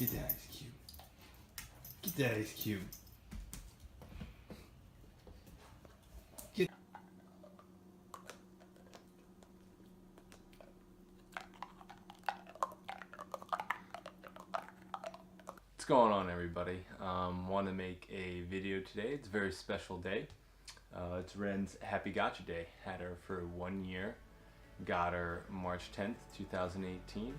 Get that ice cube. Get that ice cube. Get. What's going on, everybody? Want to make a video today. It's a very special day. It's Ren's Happy Gotcha Day. Had her for 1 year. Got her March 10th, 2018.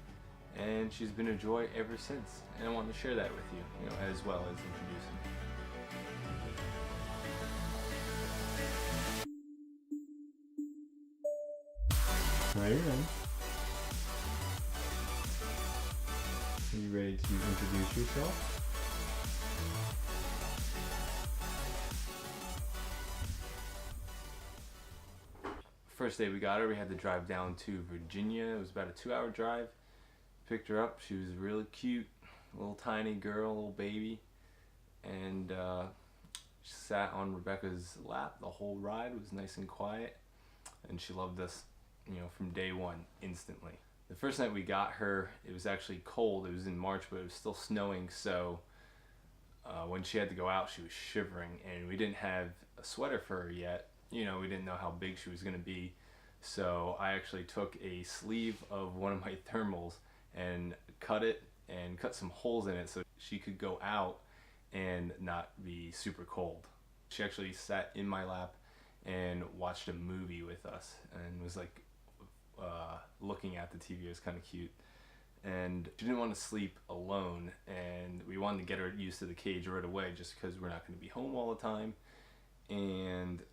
And she's been a joy ever since. And I wanted to share that with you, as well as introduce her. Alright, you're ready. Are you ready to introduce yourself? First day we got her, we had to drive down to Virginia. It was about a 2-hour drive. Picked her up. She was really cute, little tiny girl, little baby, and she sat on Rebecca's lap the whole ride. It was nice and quiet, and she loved us, from day one, instantly. The first night we got her, it was actually cold. It was in March, but it was still snowing, so when she had to go out, she was shivering, and we didn't have a sweater for her yet. We didn't know how big she was going to be, so I actually took a sleeve of one of my thermals and cut it and cut some holes in it so she could go out and not be super cold. She actually sat in my lap and watched a movie with us and was like looking at the TV. It was kind of cute. And she didn't want to sleep alone, and we wanted to get her used to the cage right away just because we're not going to be home all the time. And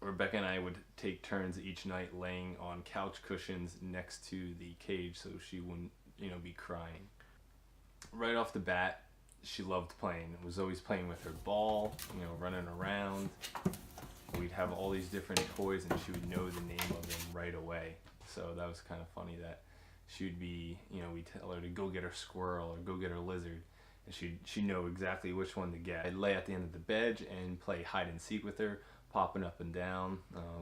Rebecca and I would take turns each night laying on couch cushions next to the cage so she wouldn't, be crying. Right off the bat, she loved playing. Was always playing with her ball, running around. We'd have all these different toys and she would know the name of them right away. So that was kind of funny that she would be, we'd tell her to go get her squirrel or go get her lizard, and she'd know exactly which one to get. I'd lay at the end of the bed and play hide and seek with her, popping up and down,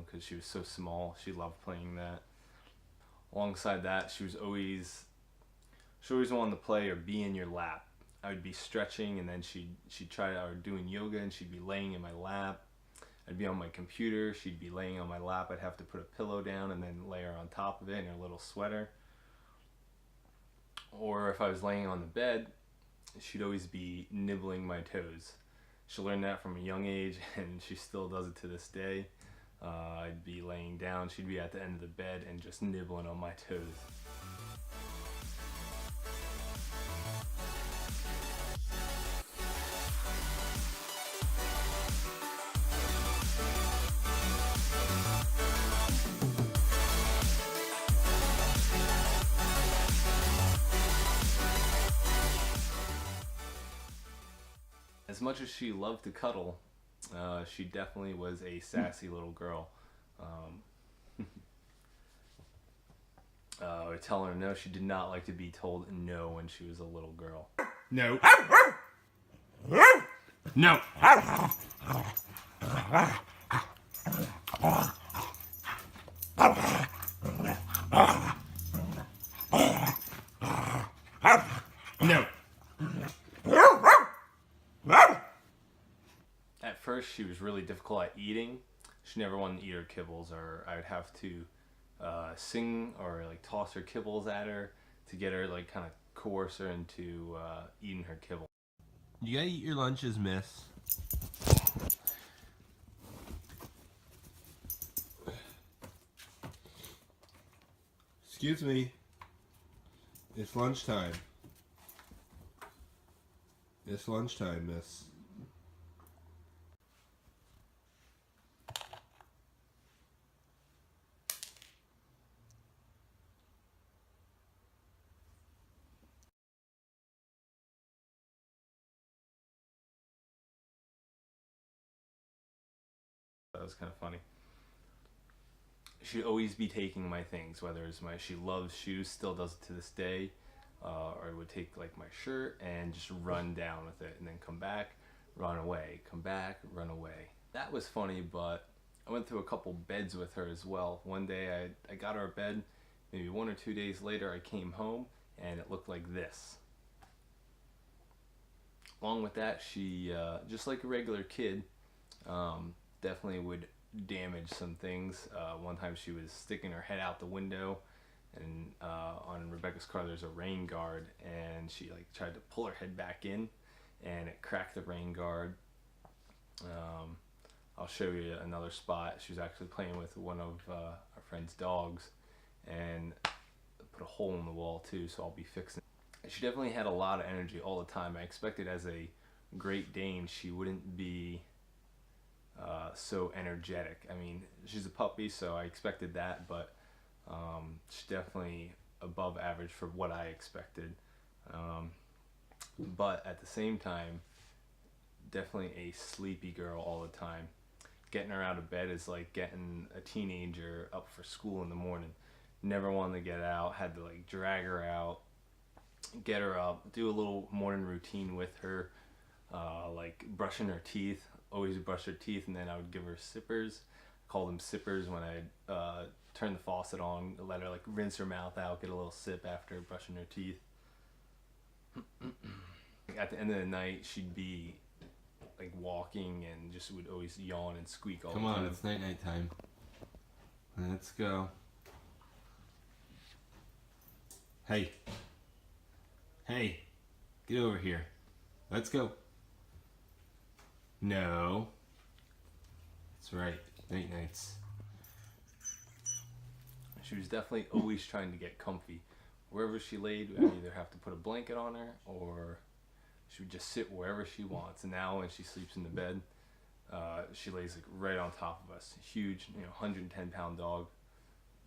because she was so small. She loved playing that. Alongside that, she always wanted to play or be in your lap. I would be stretching, and then she'd try or doing yoga, and she'd be laying in my lap. I'd be on my computer, she'd be laying on my lap. I'd have to put a pillow down and then lay her on top of it in her little sweater. Or if I was laying on the bed, she'd always be nibbling my toes. She learned that from a young age, and she still does it to this day. I'd be laying down, she'd be at the end of the bed and just nibbling on my toes. As much as she loved to cuddle, she definitely was a sassy little girl. I tell her no, she did not like to be told no when she was a little girl. No. No. No. At first, she was really difficult at eating. She never wanted to eat her kibbles, or I would have to sing or toss her kibbles at her to get her kind of coerce her into eating her kibble. You gotta eat your lunches, miss. Excuse me. It's lunchtime. It's lunchtime, miss. That was kind of funny. She'd always be taking my things, whether it's she loves shoes, still does it to this day, or would take my shirt and just run down with it and then come back, run away, come back, run away. That was funny, but I went through a couple beds with her as well. One day I got her a bed, maybe 1 or 2 days later I came home and it looked like this. Along with that, she just like a regular kid, definitely would damage some things. One time she was sticking her head out the window, and on Rebecca's car there's a rain guard, and she like tried to pull her head back in, and it cracked the rain guard. I'll show you another spot. She was actually playing with one of our friend's dogs and put a hole in the wall too, so I'll be fixing it. She definitely had a lot of energy all the time. I expected as a Great Dane she wouldn't be so energetic. I mean, she's a puppy, so I expected that, but she's definitely above average for what I expected. But at the same time, definitely a sleepy girl all the time. Getting her out of bed is like getting a teenager up for school in the morning. Never wanted to get out, had to like drag her out, get her up, do a little morning routine with her, like brushing her teeth. Always brush her teeth, and then I would give her sippers. I call them sippers when I turn the faucet on, let her like rinse her mouth out, get a little sip after brushing her teeth. At the end of the night, she'd be like walking and just would always yawn and squeak all the time. Come on, it's night time. Let's go. Hey. Hey. Get over here. Let's go. No. That's right. Nights. She was definitely always trying to get comfy. Wherever she laid, I'd either have to put a blanket on her or she would just sit wherever she wants. And now when she sleeps in the bed, she lays like right on top of us. Huge, 110-pound dog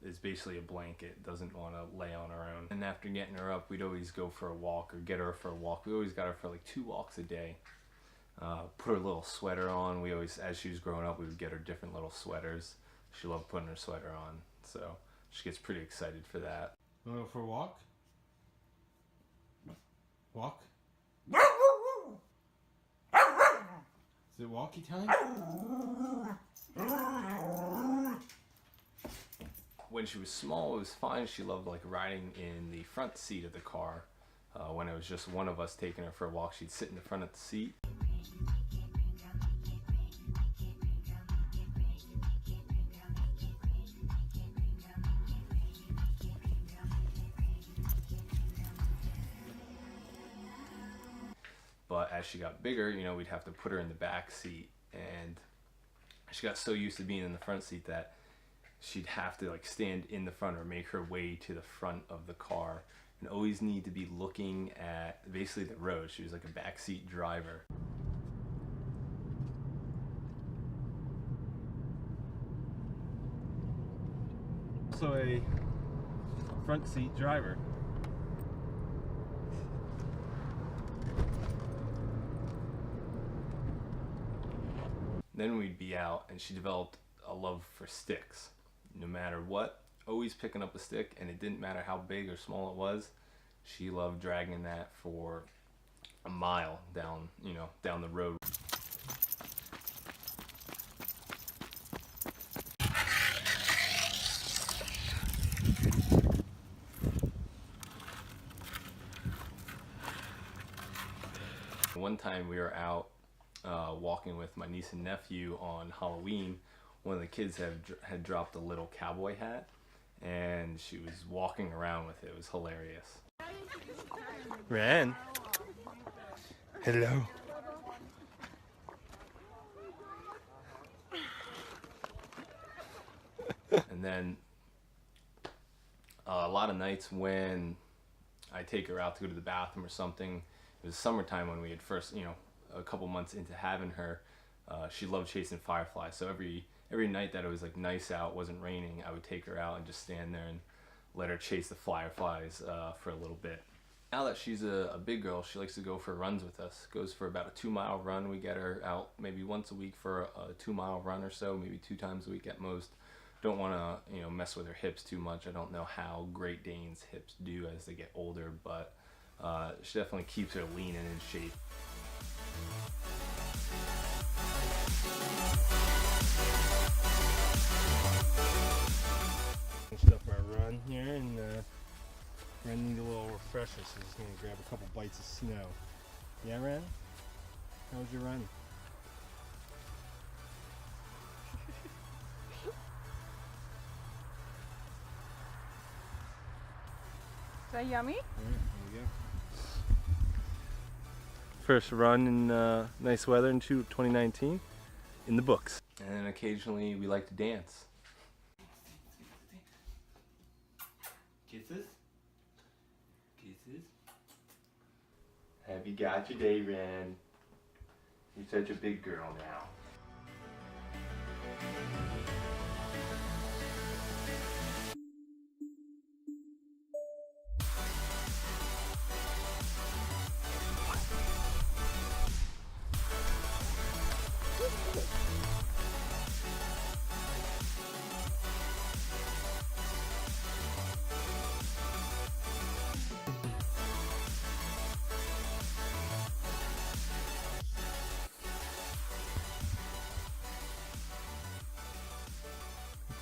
is basically a blanket, doesn't want to lay on her own. And after getting her up, we'd always go for a walk or get her for a walk. We always got her for like 2 walks a day. Put her little sweater on. We always, as she was growing up, we would get her different little sweaters. She loved putting her sweater on, so she gets pretty excited for that. Want to go for a walk? Walk? Is it walkie time? When she was small, it was fine. She loved like riding in the front seat of the car. When it was just one of us taking her for a walk, she'd sit in the front of the seat. But as she got bigger, we'd have to put her in the back seat, and she got so used to being in the front seat that she'd have to like stand in the front or make her way to the front of the car and always need to be looking at basically the road. She was like a backseat driver. Also a front seat driver. Then we'd be out, and she developed a love for sticks. No matter what, always picking up a stick, and it didn't matter how big or small it was. She loved dragging that for a mile down, down the road. One time we were out walking with my niece and nephew on Halloween. One of the kids had dropped a little cowboy hat, and she was walking around with it. It was hilarious. Ran. Hello. And then a lot of nights when I take her out to go to the bathroom or something, it was summertime when we had first, a couple months into having her, she loved chasing fireflies. So every night that it was like nice out, wasn't raining, I would take her out and just stand there and let her chase the fireflies for a little bit. Now that she's a big girl, she likes to go for runs with us. Goes for about a 2-mile run. We get her out maybe once a week for a 2-mile run or so, maybe 2 times a week at most. Don't want to mess with her hips too much. I don't know how Great Danes' hips do as they get older, but she definitely keeps her lean and in shape. Stuff our run here, and Ren need a little refresher, so he's gonna grab a couple bites of snow. Yeah, Ren? How was your run? Is that yummy? Alright, there you go. First run in nice weather in 2019 in the books. And then occasionally we like to dance. Kisses? Kisses? Happy gotcha day, Ren. You're such a big girl now.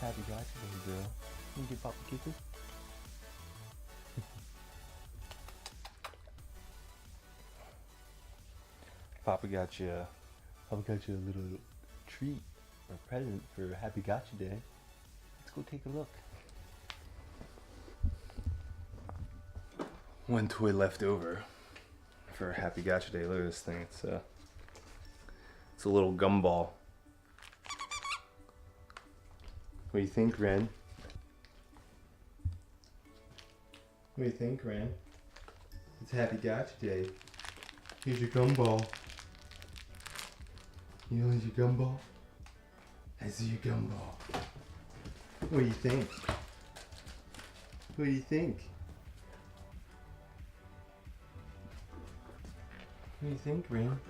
Happy gotcha day, girl. Can you give Papa kisses? Papa got you a little treat or present for Happy Gotcha Day. Let's go take a look. One toy left over for Happy Gotcha Day. Look at this thing. It's a little gumball. What do you think, Ren? What do you think, Ren? It's Happy Gotcha Day. Here's your gumball. You want your gumball? I see your gumball. What do you think? What do you think? What do you think, Ren?